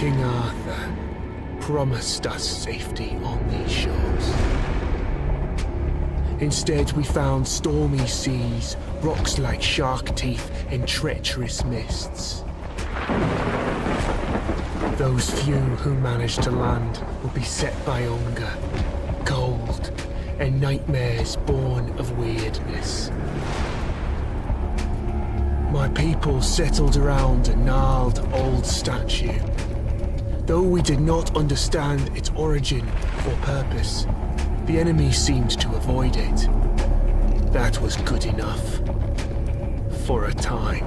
King Arthur promised us safety on these shores. Instead, we found stormy seas, rocks like shark teeth, and treacherous mists. Those few who managed to land will be set by hunger, cold, and nightmares born of weirdness. My people settled around a gnarled old statue. Though we did not understand its origin or purpose, the enemy seemed to avoid it. That was good enough. For a time.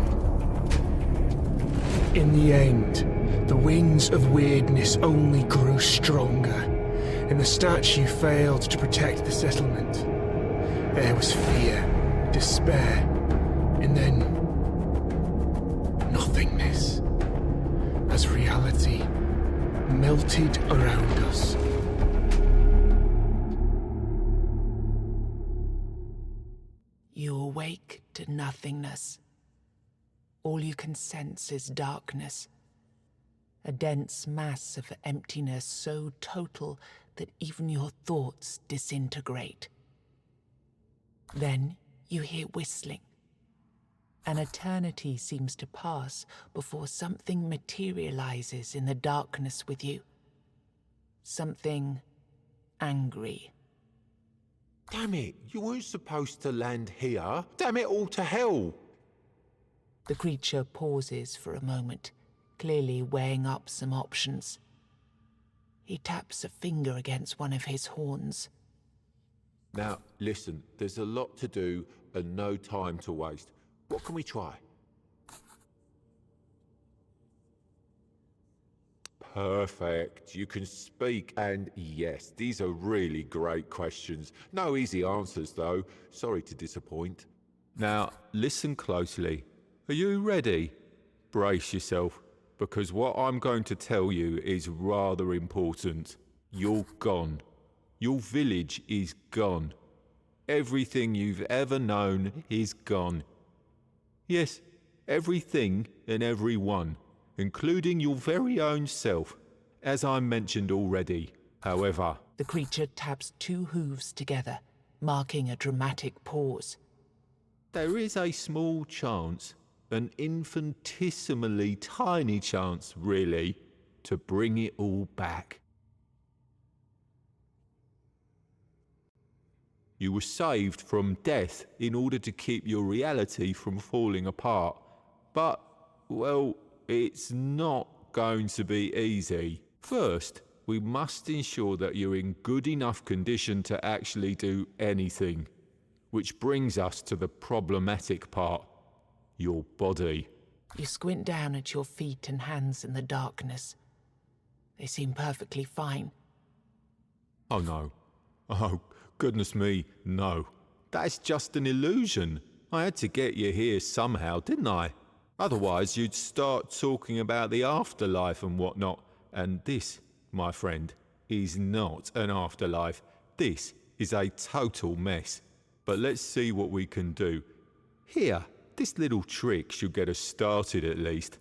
In the end, the winds of weirdness only grew stronger, and the statue failed to protect the settlement. There was fear, despair, and then nothingness, as reality melted around us. You awake to nothingness. All you can sense is darkness. A dense mass of emptiness so total that even your thoughts disintegrate. Then you hear whistling. An eternity seems to pass before something materializes in the darkness with you. Something angry. Damn it, you weren't supposed to land here. Damn it all to hell. The creature pauses for a moment, clearly weighing up some options. He taps a finger against one of his horns. Now, listen, there's a lot to do and no time to waste. What can we try? Perfect. You can speak, and yes, these are really great questions. No easy answers, though. Sorry to disappoint. Now, listen closely. Are you ready? Brace yourself, because what I'm going to tell you is rather important. You're gone. Your village is gone. Everything you've ever known is gone. Yes, everything and everyone, including your very own self, as I mentioned already. However, the creature taps two hooves together, marking a dramatic pause. There is a small chance, an infinitesimally tiny chance, really, to bring it all back. You were saved from death in order to keep your reality from falling apart. But, well, it's not going to be easy. First, we must ensure that you're in good enough condition to actually do anything. Which brings us to the problematic part. Your body. You squint down at your feet and hands in the darkness. They seem perfectly fine. Oh no. Oh, goodness me, no. That's just an illusion. I had to get you here somehow, didn't I? Otherwise, you'd start talking about the afterlife and whatnot. And this, my friend, is not an afterlife. This is a total mess. But let's see what we can do. Here, this little trick should get us started at least.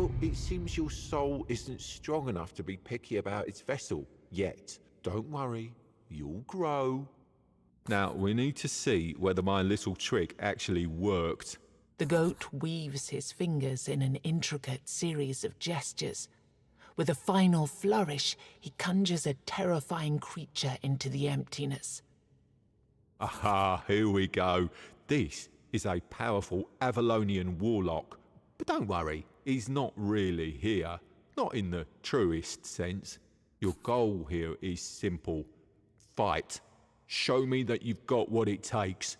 Well, it seems your soul isn't strong enough to be picky about its vessel yet. Don't worry, you'll grow. Now, we need to see whether my little trick actually worked. The goat weaves his fingers in an intricate series of gestures. With a final flourish, he conjures a terrifying creature into the emptiness. Aha, here we go. This is a powerful Avalonian warlock. But don't worry, he's not really here. Not in the truest sense. Your goal here is simple. Fight. Show me that you've got what it takes.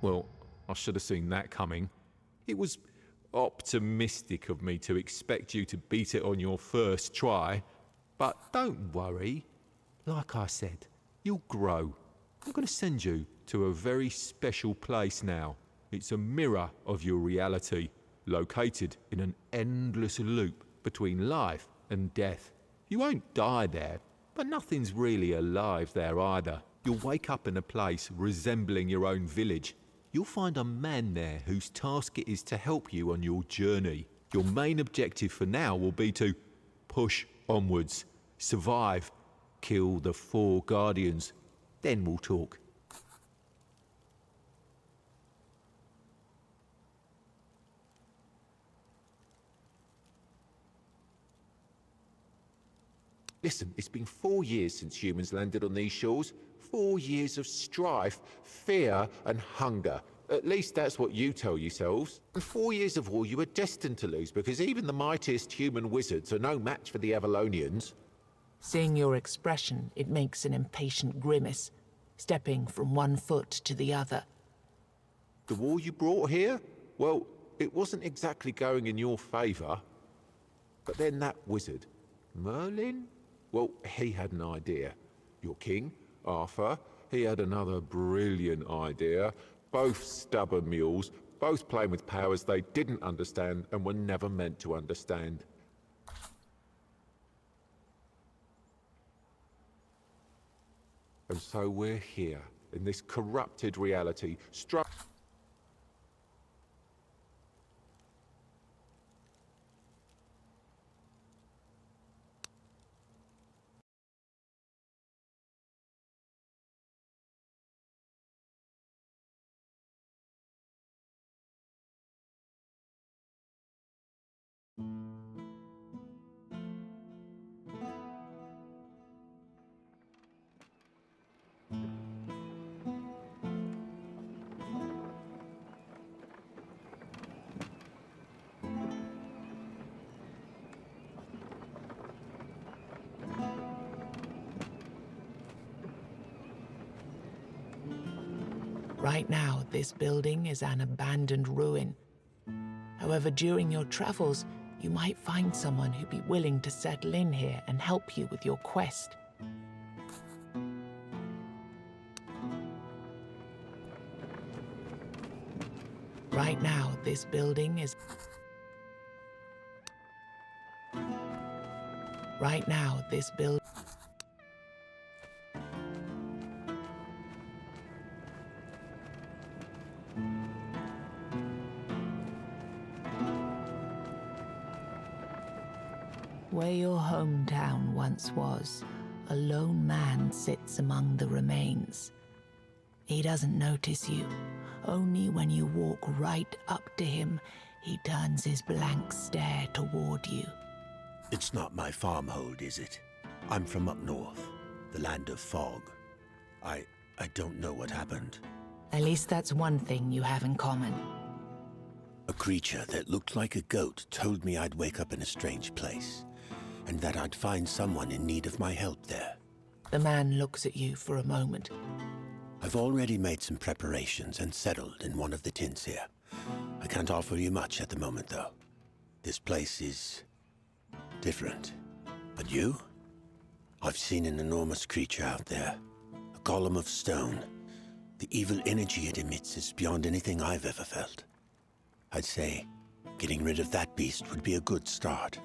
Well, I should have seen that coming. It was optimistic of me to expect you to beat it on your first try. But don't worry. Like I said, you'll grow. I'm going to send you to a very special place now. It's a mirror of your reality, located in an endless loop between life and death. You won't die there, but nothing's really alive there either. You'll wake up in a place resembling your own village. You'll find a man there whose task it is to help you on your journey. Your main objective for now will be to push onwards, survive, kill the 4 guardians. Then we'll talk. Listen, it's been 4 years since humans landed on these shores. 4 years of strife, fear, and hunger. At least that's what you tell yourselves. And 4 years of war you were destined to lose, because even the mightiest human wizards are no match for the Avalonians. Seeing your expression, it makes an impatient grimace, stepping from one foot to the other. The war you brought here? Well, it wasn't exactly going in your favor. But then that wizard, Merlin? Well, he had an idea. Your king, Arthur, he had another brilliant idea. Both stubborn mules, both playing with powers they didn't understand and were never meant to understand. And so we're here, in this corrupted reality, struck... Right now, this building is an abandoned ruin. However, during your travels, you might find someone who'd be willing to settle in here and help you with your quest. Right now, this building is... Right now, this building... Where your hometown once was, a lone man sits among the remains. He doesn't notice you. Only when you walk right up to him, he turns his blank stare toward you. It's not my farmhold, is it? I'm from up north, the land of fog. I don't know what happened. At least that's one thing you have in common. A creature that looked like a goat told me I'd wake up in a strange place, and that I'd find someone in need of my help there. The man looks at you for a moment. I've already made some preparations and settled in one of the tents here. I can't offer you much at the moment, though. This place is... different. But you? I've seen an enormous creature out there. A column of stone. The evil energy it emits is beyond anything I've ever felt. I'd say getting rid of that beast would be a good start.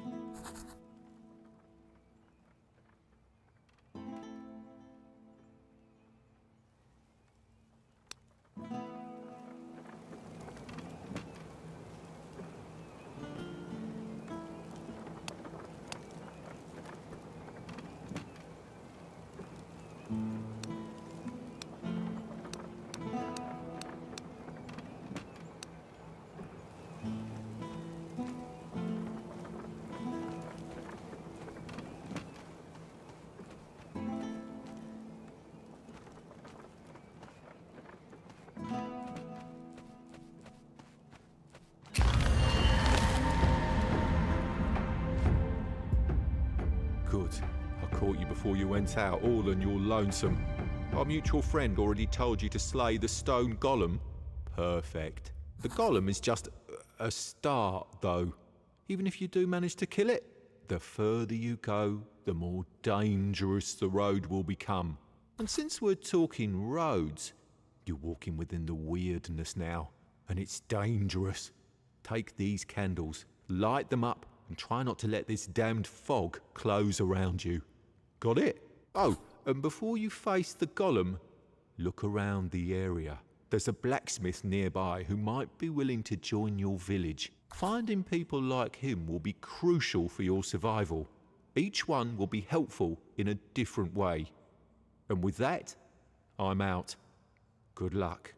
Good. I caught you before you went out, all on your lonesome. Our mutual friend already told you to slay the stone golem. perfect. The golem is just a start, though. Even if you do manage to kill it, the further you go, the more dangerous the road will become. And since we're talking roads, you're walking within the weirdness now, and it's dangerous. Take these candles, light them up, and try not to let this damned fog close around you. Got it? Oh, and before you face the golem, look around the area. There's a blacksmith nearby who might be willing to join your village. Finding people like him will be crucial for your survival. Each one will be helpful in a different way. And with that, I'm out. Good luck.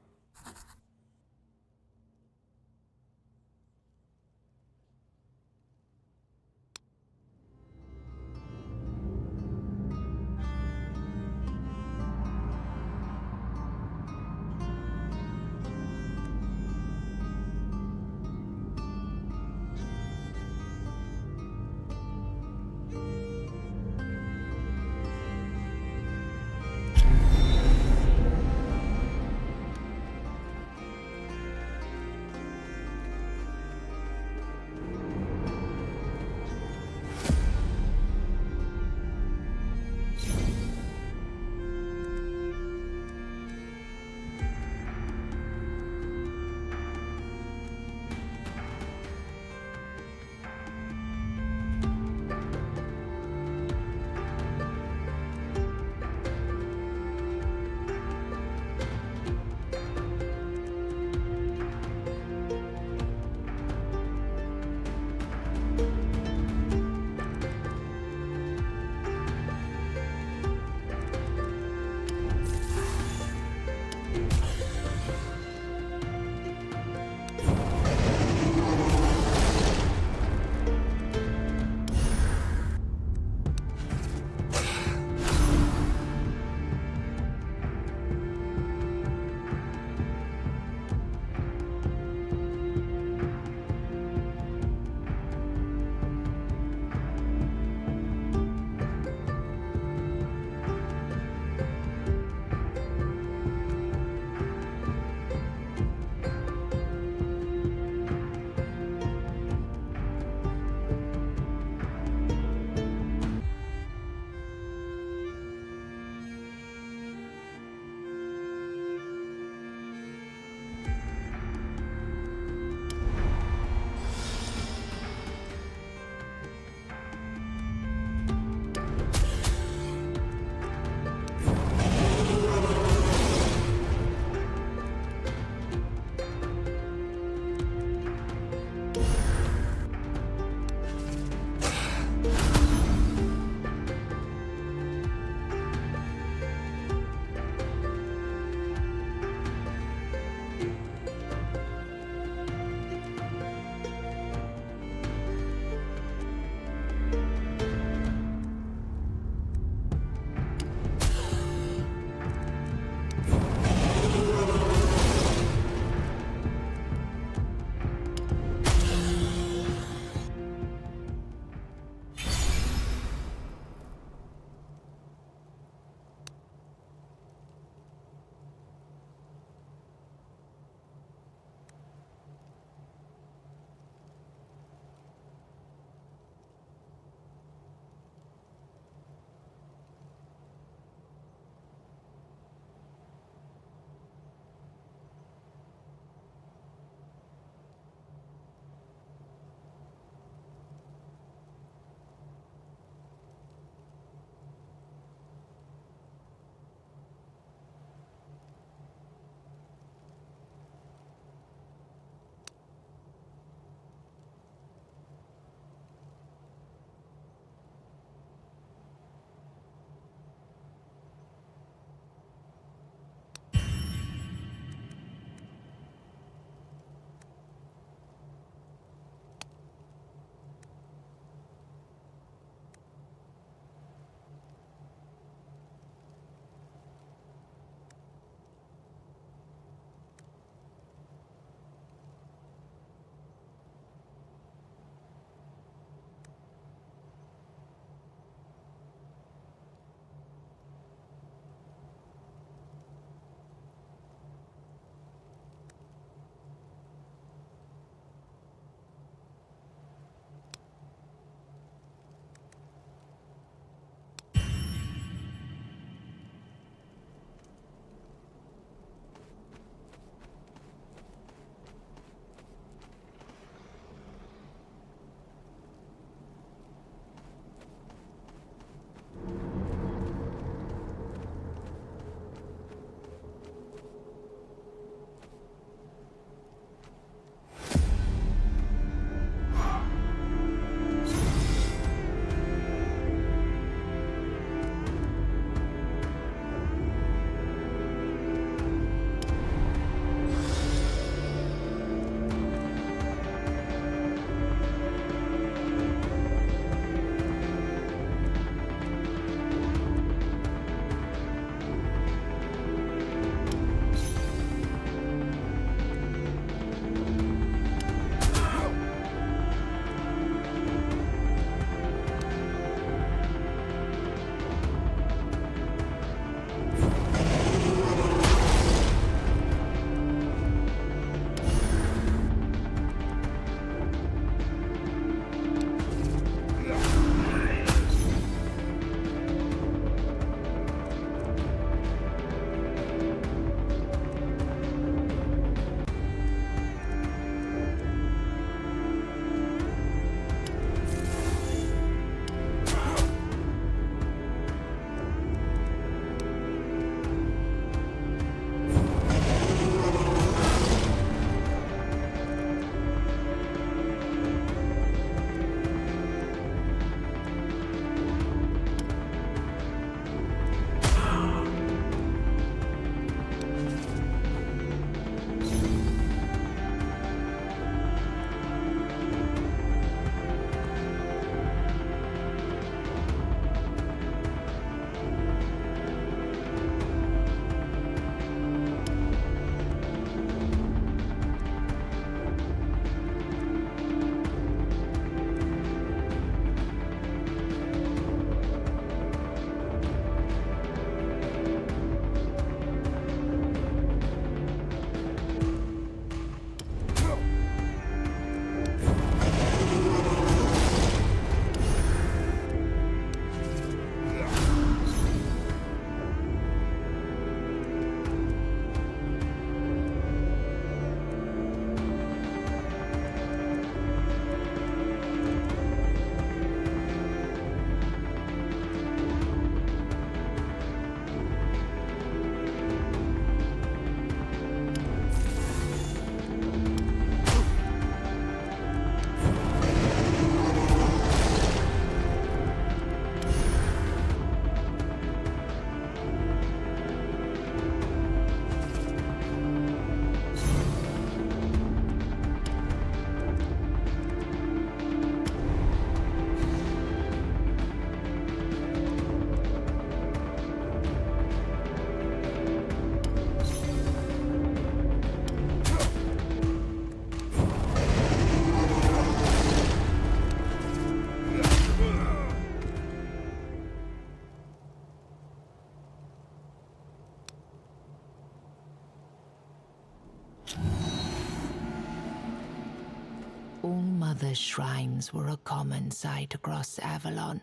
The shrines were a common sight across Avalon.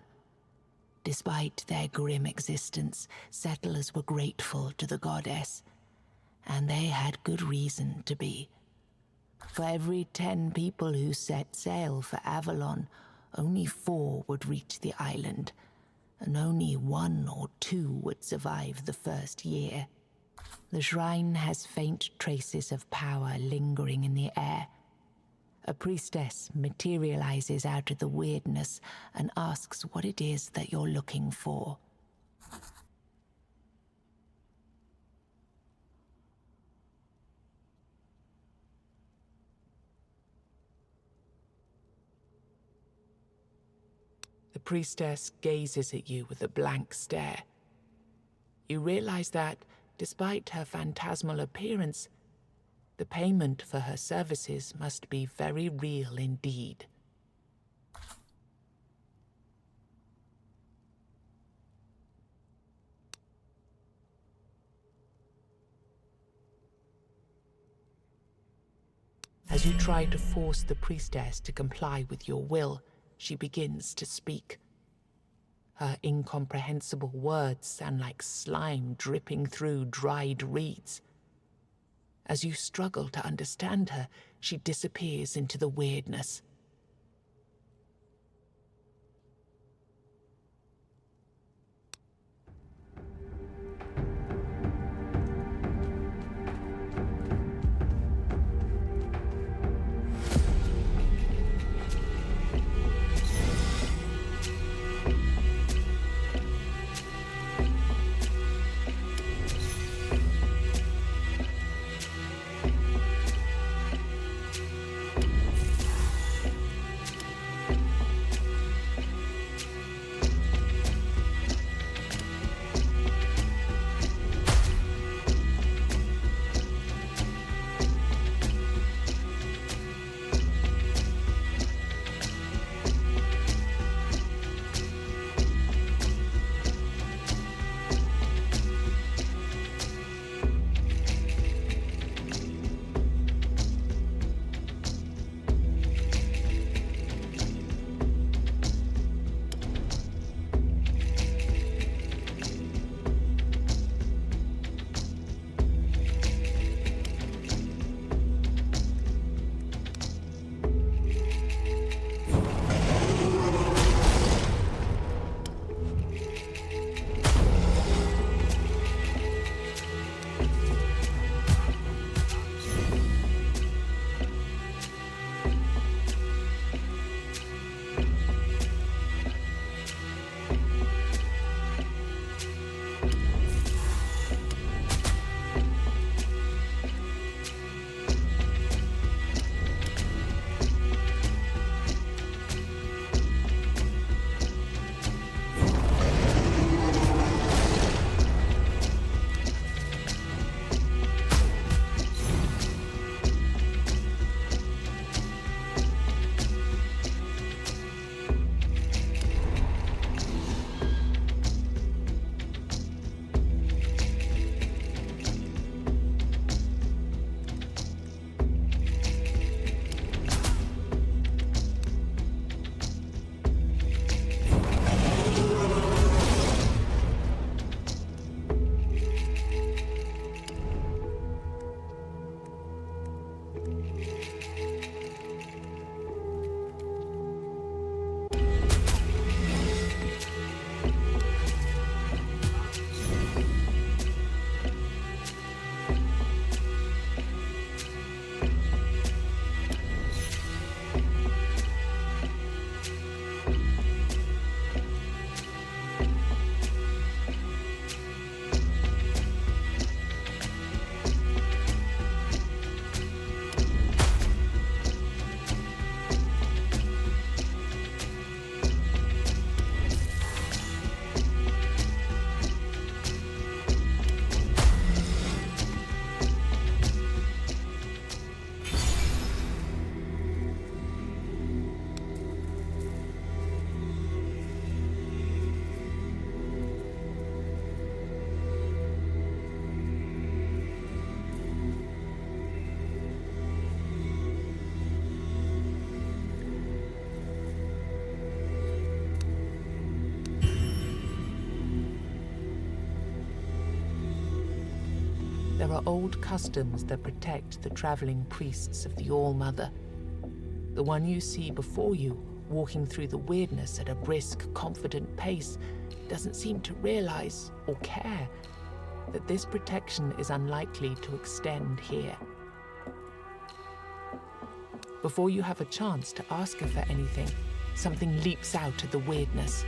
Despite their grim existence, settlers were grateful to the goddess, and they had good reason to be. For every 10 people who set sail for Avalon, only 4 would reach the island, and only 1 or 2 would survive the first year. The shrine has faint traces of power lingering in the air. A priestess materializes out of the weirdness and asks what it is that you're looking for. The priestess gazes at you with a blank stare. You realize that, despite her phantasmal appearance, the payment for her services must be very real indeed. As you try to force the priestess to comply with your will, she begins to speak. Her incomprehensible words sound like slime dripping through dried reeds. As you struggle to understand her, she disappears into the weirdness. There are old customs that protect the traveling priests of the All-Mother. The one you see before you, walking through the weirdness at a brisk, confident pace, doesn't seem to realize or care that this protection is unlikely to extend here. Before you have a chance to ask her for anything, something leaps out of the weirdness.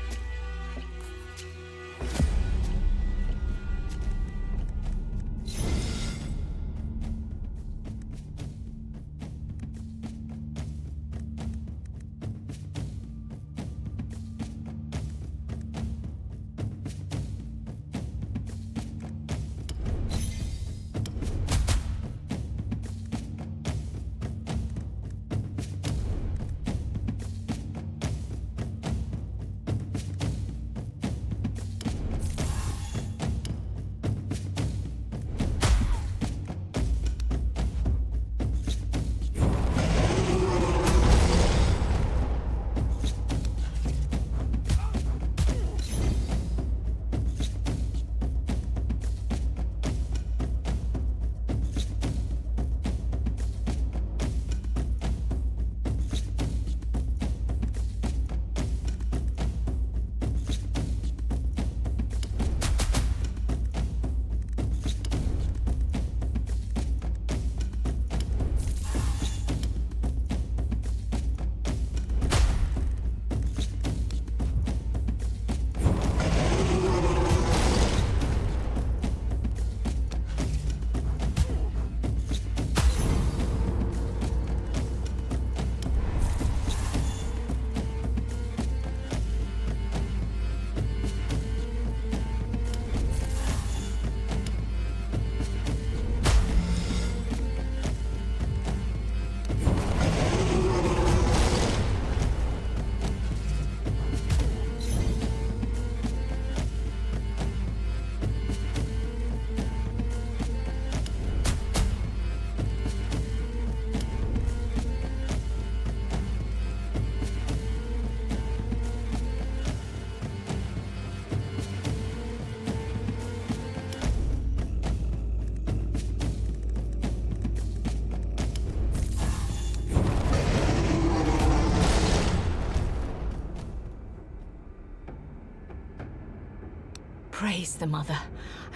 Praise the Mother.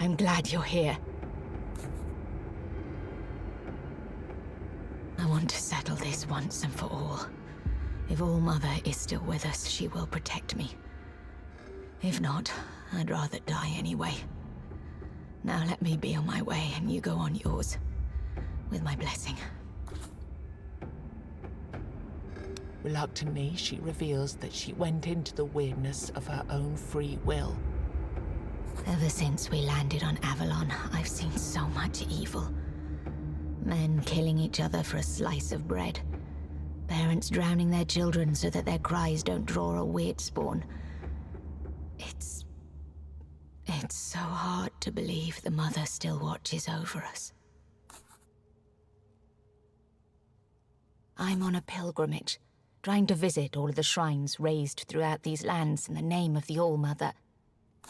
I'm glad you're here. I want to settle this once and for all. If All-Mother is still with us, she will protect me. If not, I'd rather die anyway. Now let me be on my way and you go on yours. With my blessing. Reluctantly, she reveals that she went into the weirdness of her own free will. Ever since we landed on Avalon, I've seen so much evil. Men killing each other for a slice of bread. Parents drowning their children so that their cries don't draw a weird spawn. It's so hard to believe the Mother still watches over us. I'm on a pilgrimage, trying to visit all of the shrines raised throughout these lands in the name of the All-Mother.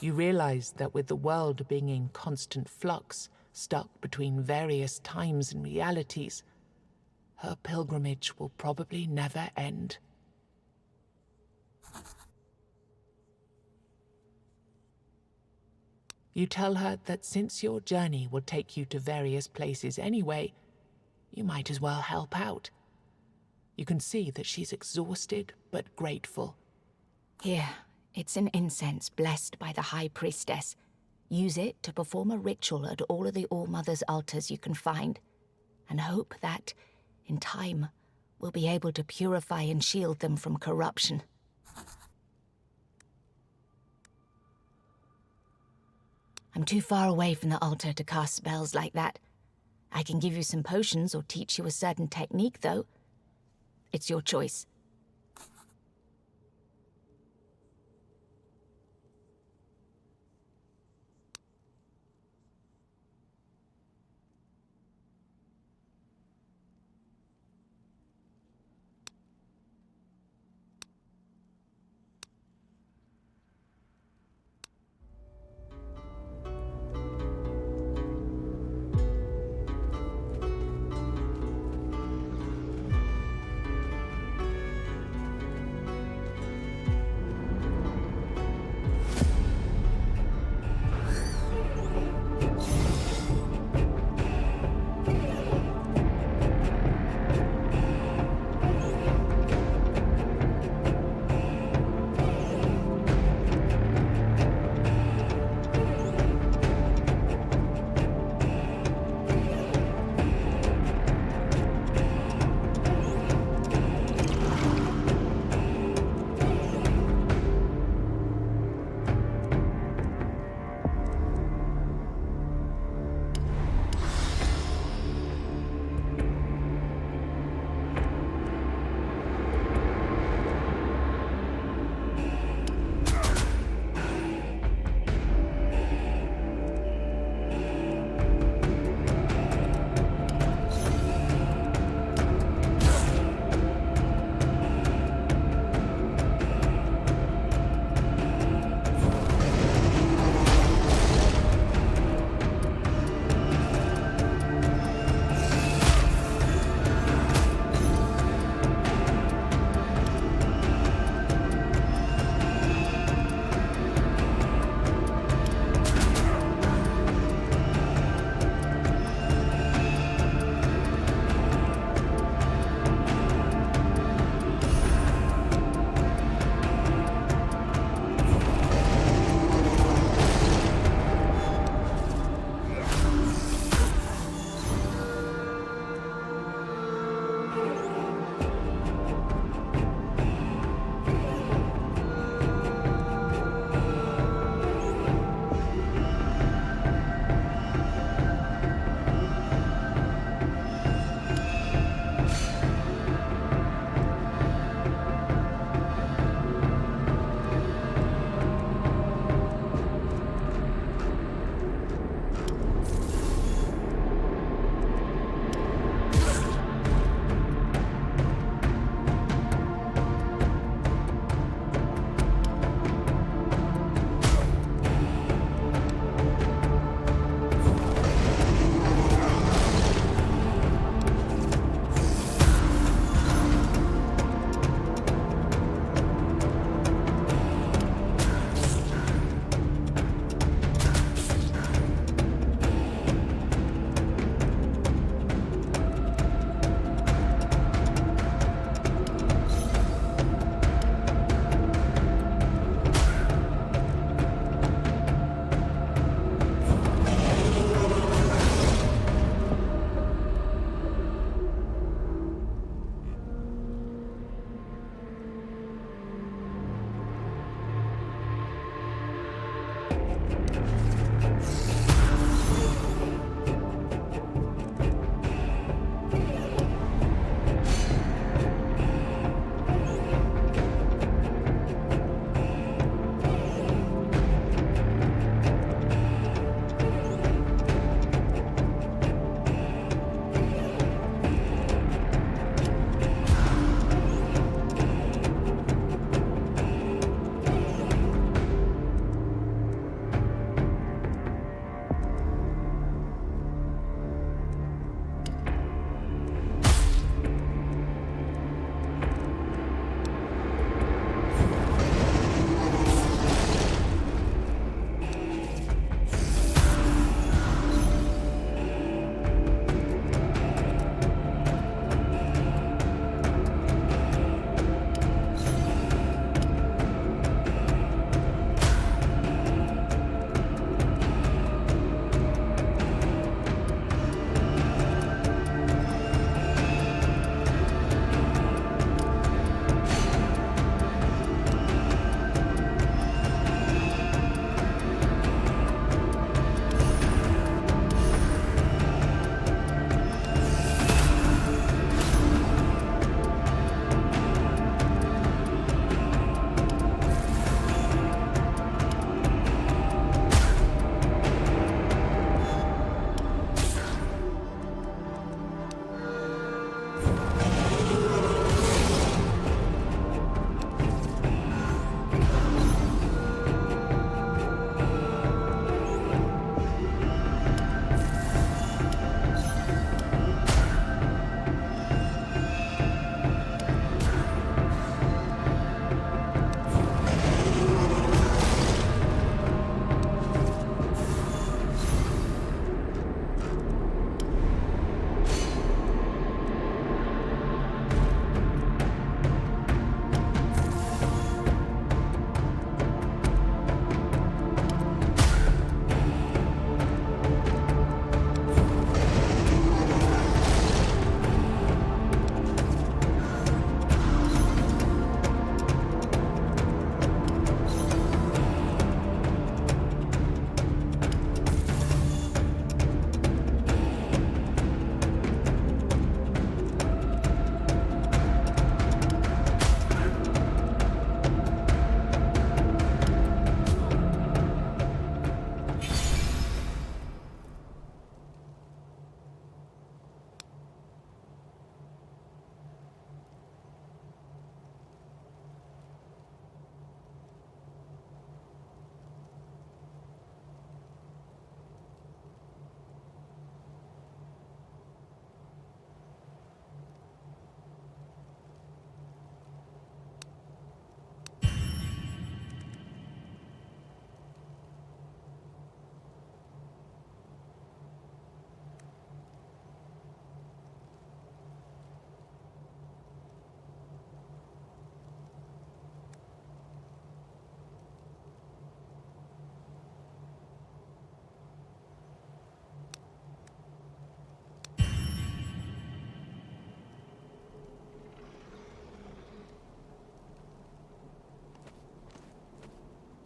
You realize that with the world being in constant flux, stuck between various times and realities, her pilgrimage will probably never end. You tell her that since your journey will take you to various places anyway, you might as well help out. You can see that she's exhausted but grateful. Here, it's an incense blessed by the High Priestess. Use it to perform a ritual at all of the All-Mother's altars you can find, and hope that, in time, we'll be able to purify and shield them from corruption. I'm too far away from the altar to cast spells like that. I can give you some potions or teach you a certain technique, though. It's your choice.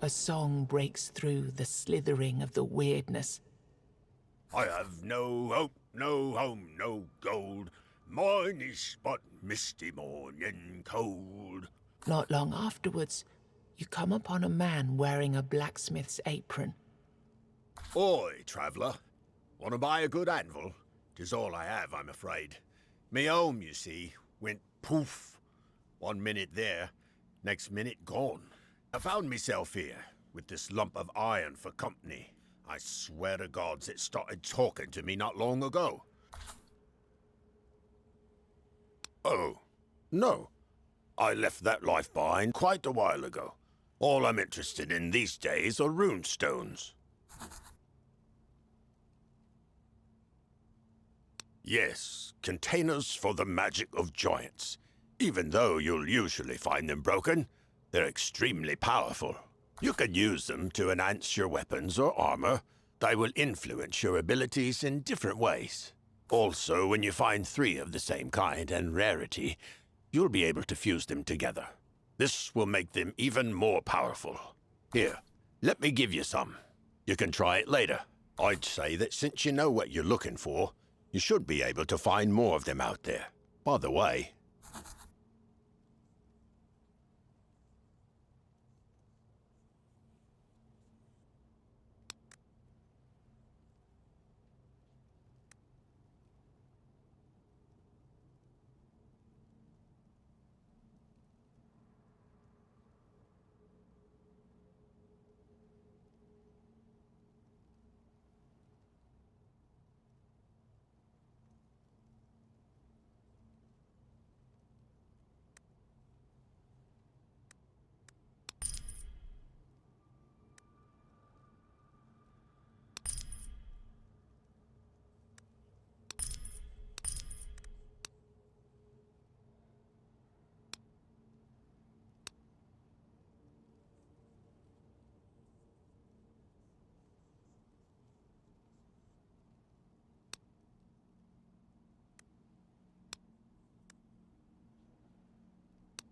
A song breaks through the slithering of the weirdness. I have no hope, no home, no gold. Mine is but misty morning cold. Not long afterwards, you come upon a man wearing a blacksmith's apron. Oi, traveller. Want to buy a good anvil? 'Tis all I have, I'm afraid. Me home, you see, went poof. 1 minute there, next minute gone. I found myself here, with this lump of iron for company. I swear to gods it started talking to me not long ago. Oh, no. I left that life behind quite a while ago. All I'm interested in these days are rune stones. Yes, containers for the magic of giants. Even though you'll usually find them broken, they're extremely powerful. You can use them to enhance your weapons or armor. They will influence your abilities in different ways. Also, when you find 3 of the same kind and rarity, you'll be able to fuse them together. This will make them even more powerful. Here, let me give you some. You can try it later. I'd say that since you know what you're looking for, you should be able to find more of them out there. By the way,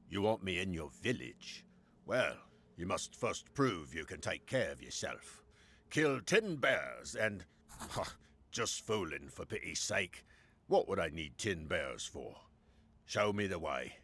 you want me in your village? Well, you must first prove you can take care of yourself. Kill 10 bears and... just fooling, for pity's sake. What would I need 10 bears for? Show me the way.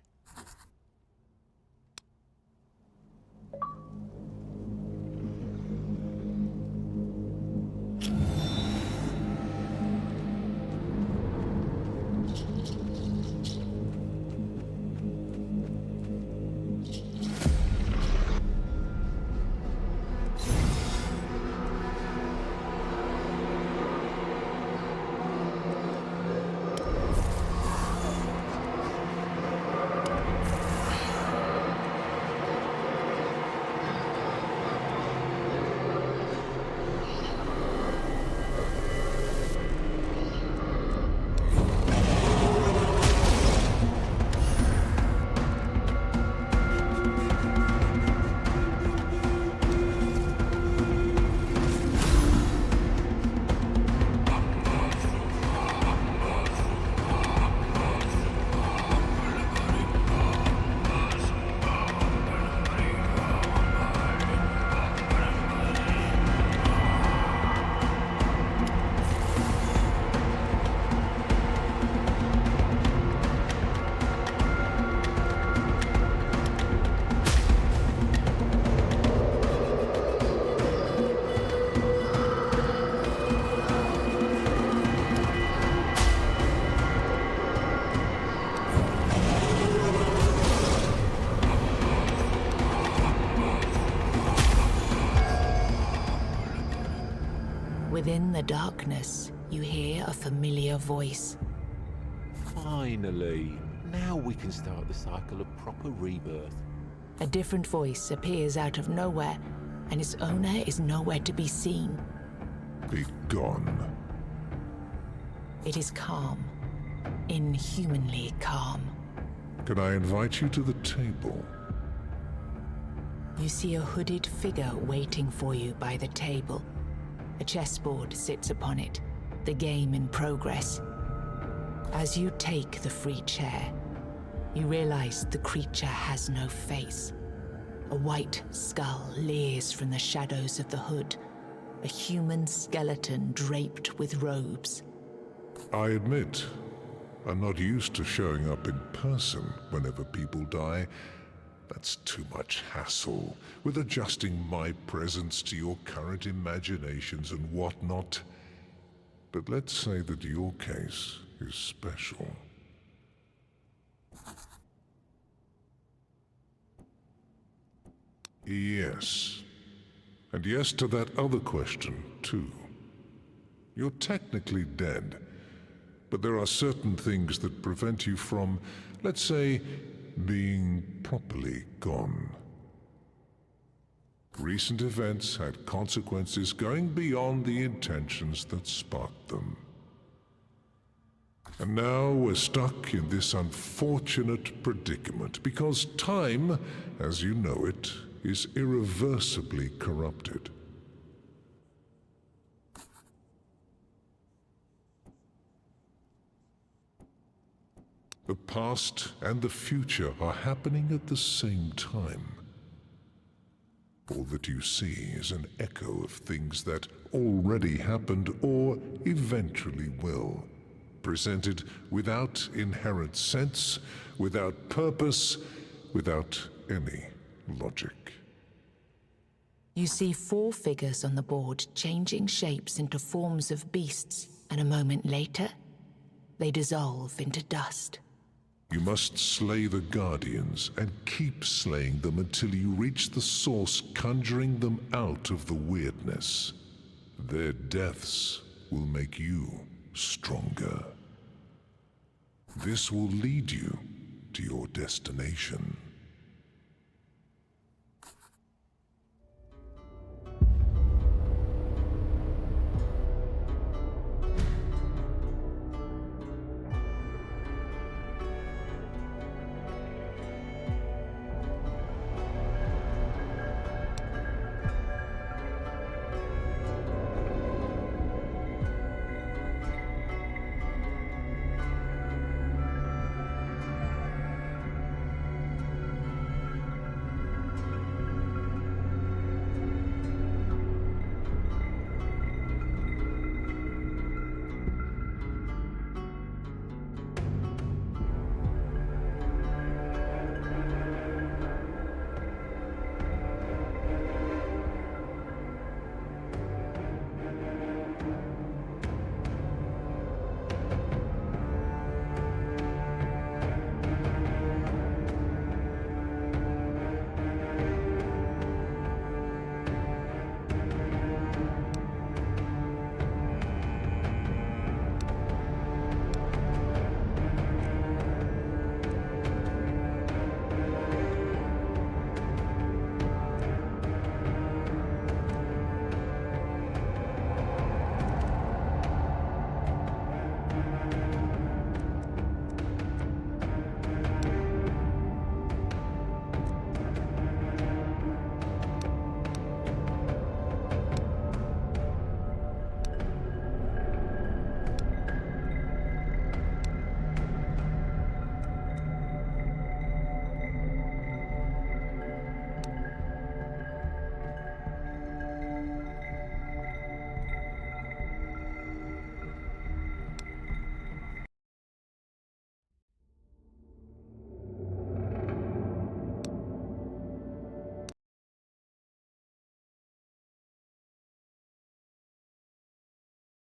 Within the darkness, you hear a familiar voice. Finally. Now we can start the cycle of proper rebirth. A different voice appears out of nowhere, and its owner is nowhere to be seen. Be gone. It is calm. Inhumanly calm. Can I invite you to the table? You see a hooded figure waiting for you by the table. A chessboard sits upon it, the game in progress. As you take the free chair, you realize the creature has no face, A white skull leers from the shadows of the hood, a human skeleton draped with robes. I admit, I'm not used to showing up in person whenever people die. That's too much hassle, with adjusting my presence to your current imaginations and whatnot. But let's say that your case is special. Yes. And yes to that other question, too. You're technically dead, but there are certain things that prevent you from, let's say, being properly gone. Recent events had consequences going beyond the intentions that sparked them. And now we're stuck in this unfortunate predicament because time, as you know it, is irreversibly corrupted. The past and the future are happening at the same time. All that you see is an echo of things that already happened or eventually will, presented without inherent sense, without purpose, without any logic. You see 4 figures on the board changing shapes into forms of beasts, and a moment later, they dissolve into dust. You must slay the Guardians and keep slaying them until you reach the source conjuring them out of the weirdness. Their deaths will make you stronger. This will lead you to your destination.